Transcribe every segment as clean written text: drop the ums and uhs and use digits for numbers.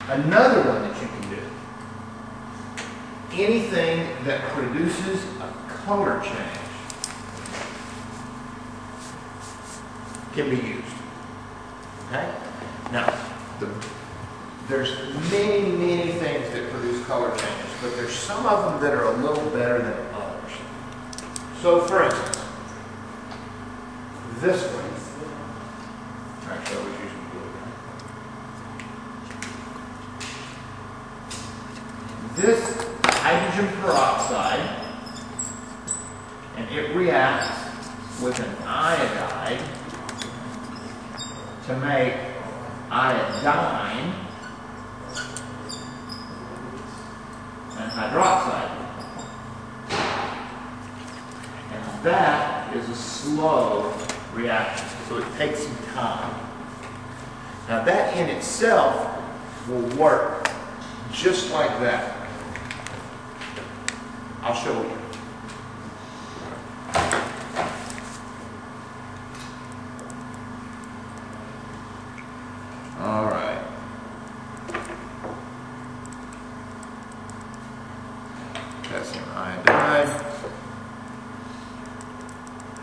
Another one that you can do, anything that produces a color change can be used. Okay? Now, there's many things that produce color changes, but there's some of them that are a little better than others. So, for instance, this one. Actually, I was using blue. This hydrogen peroxide, and it reacts with an iodide to make iodine and hydroxide. And that is a slow reaction, so it takes some time. Now that in itself will work just like that. I'll show you. All right. Potassium iodide,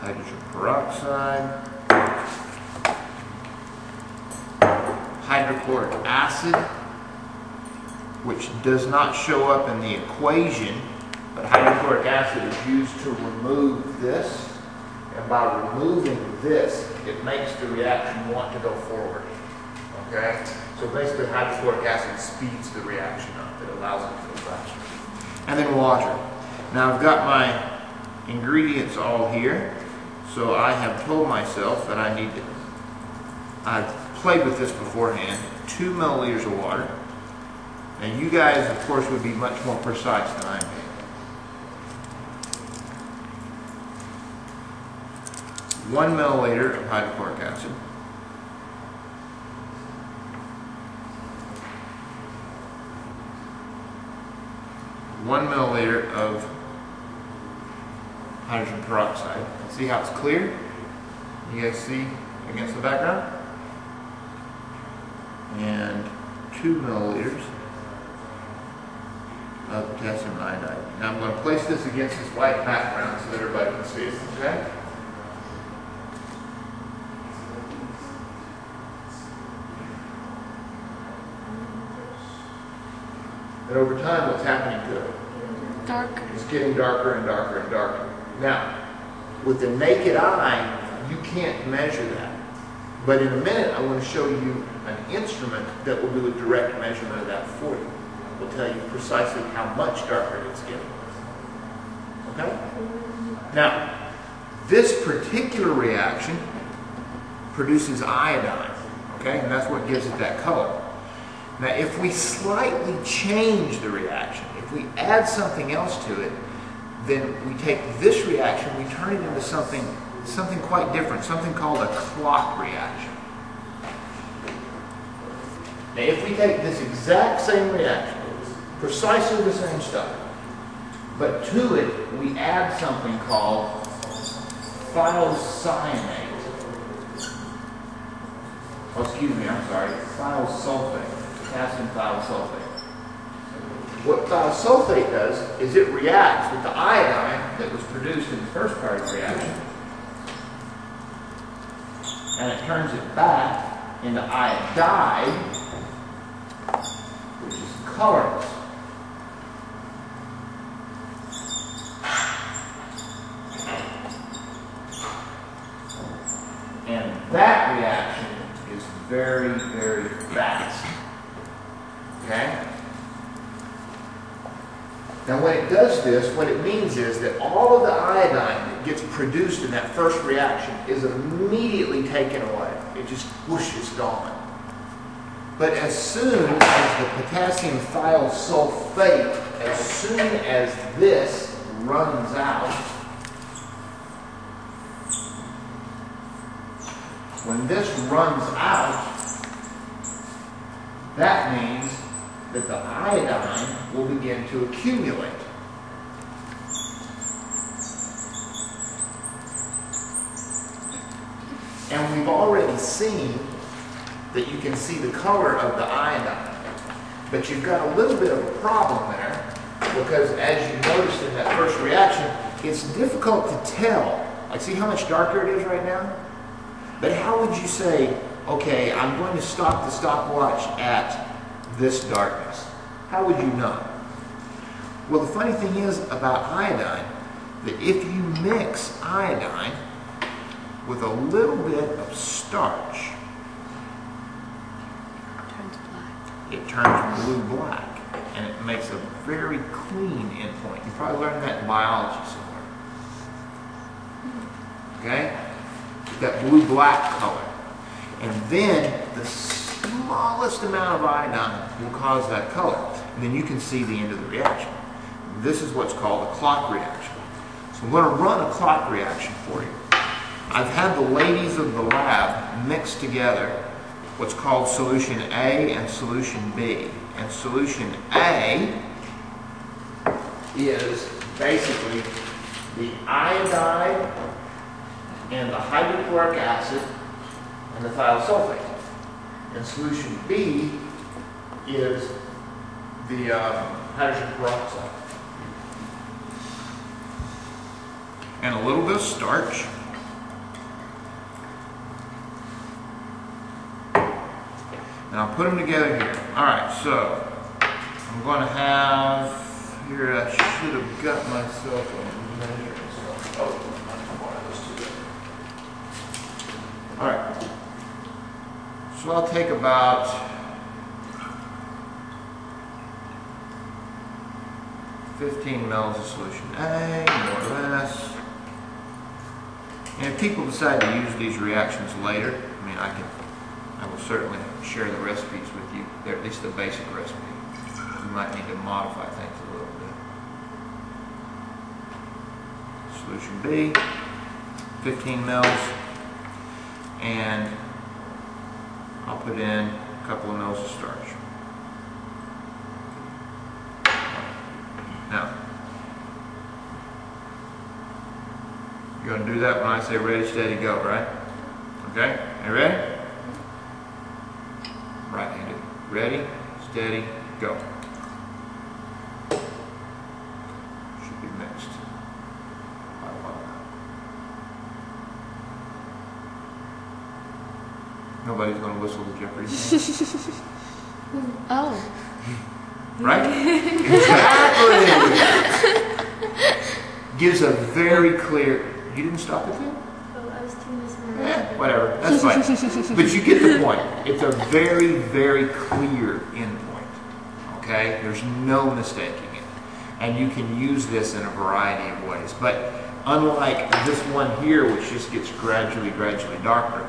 hydrogen peroxide, hydrochloric acid, which does not show up in the equation, but hydrochloric acid is used to remove this, and by removing this, it makes the reaction want to go forward. Okay? So basically hydrochloric acid speeds the reaction up. It allows it to go faster. And then water. Now I've got my ingredients all here, so I have told myself that I need to, I've played with this beforehand, 2 milliliters of water. And you guys, of course, would be much more precise than I am. 1 milliliter of hydrochloric acid. 1 milliliter of hydrogen peroxide. See how it's clear? You guys see against the background? And 2 milliliters of potassium iodide. Now I'm going to place this against this white background so that everybody can see it. Okay? And over time, what's happening to it? Darker. It's getting darker and darker and darker. Now, with the naked eye, you can't measure that. But in a minute, I want to show you an instrument that will do a direct measurement of that for you. It will tell you precisely how much darker it's getting. Okay? Now, this particular reaction produces iodine. Okay? And that's what gives it that color. Now, if we slightly change the reaction, if we add something else to it, then we take this reaction, we turn it into something quite different, something called a clock reaction. Now, if we take this exact same reaction, precisely the same stuff, but to it we add something called thiocyanate. Oh, excuse me, I'm sorry, thiosulfate. Potassium thiosulfate. What thiosulfate does is it reacts with the iodine that was produced in the first part of the reaction, and it turns it back into iodide, which is colorless. And that reaction is very, very fast. Okay? Now when it does this, what it means is that all of the iodine that gets produced in that first reaction is immediately taken away. It just whoosh, is gone. But as soon as the potassium thiosulfate, as soon as this runs out, when this runs out, that means that the iodine will begin to accumulate. And we've already seen that you can see the color of the iodine. But you've got a little bit of a problem there because as you noticed in that first reaction, it's difficult to tell. Like, see how much darker it is right now? But how would you say, okay, I'm going to stop the stopwatch at this darkness? How would you know? Well, the funny thing is about iodine, that if you mix iodine with a little bit of starch, it turns blue-black, and it makes a very clean endpoint. You probably learned that in biology somewhere. Okay? That blue-black color. And then the smallest amount of iodine will cause that color. And then you can see the end of the reaction. This is what's called a clock reaction. So I'm going to run a clock reaction for you. I've had the ladies of the lab mix together what's called solution A and solution B. And solution A is basically the iodide and the hydrochloric acid and the thiosulfate. And solution B is the hydrogen peroxide. And a little bit of starch. And I'll put them together here. Alright, so I'm going to have, here I should have got myself a measure. Oh, one of those two. Alright, so I'll take about 15 mils of solution A, more or less. And if people decide to use these reactions later, I mean, I will certainly share the recipes with you. They're at least the basic recipe. You might need to modify things a little bit. Solution B, 15 mils, and I'll put in a couple of mils of starch. Now, you're going to do that when I say ready, steady, go, right? Okay? Are you ready? Right-handed. Ready, steady, go. Should be mixed. Nobody's going to whistle the Jeopardy. Oh. Right? Exactly! Gives a very clear... You didn't stop it then? Oh, I was doing this. Whatever, that's fine. But you get the point. It's a very, very clear endpoint. Okay? There's no mistaking it. And you can use this in a variety of ways. But unlike this one here, which just gets gradually darker,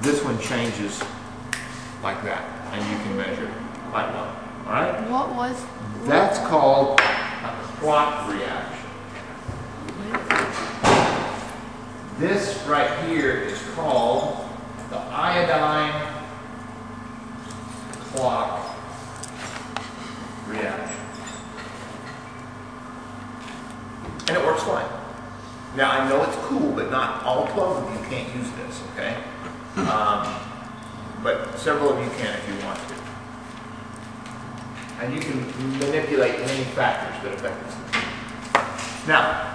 this one changes like that. And you can measure quite well. Alright? What was... That's called a clock reaction. This right here is called the iodine clock reaction. And it works fine. Now I know it's cool, but not all 12 of you can't use this, okay? But several of you can if you want to. And you can manipulate many factors that affect this. Now,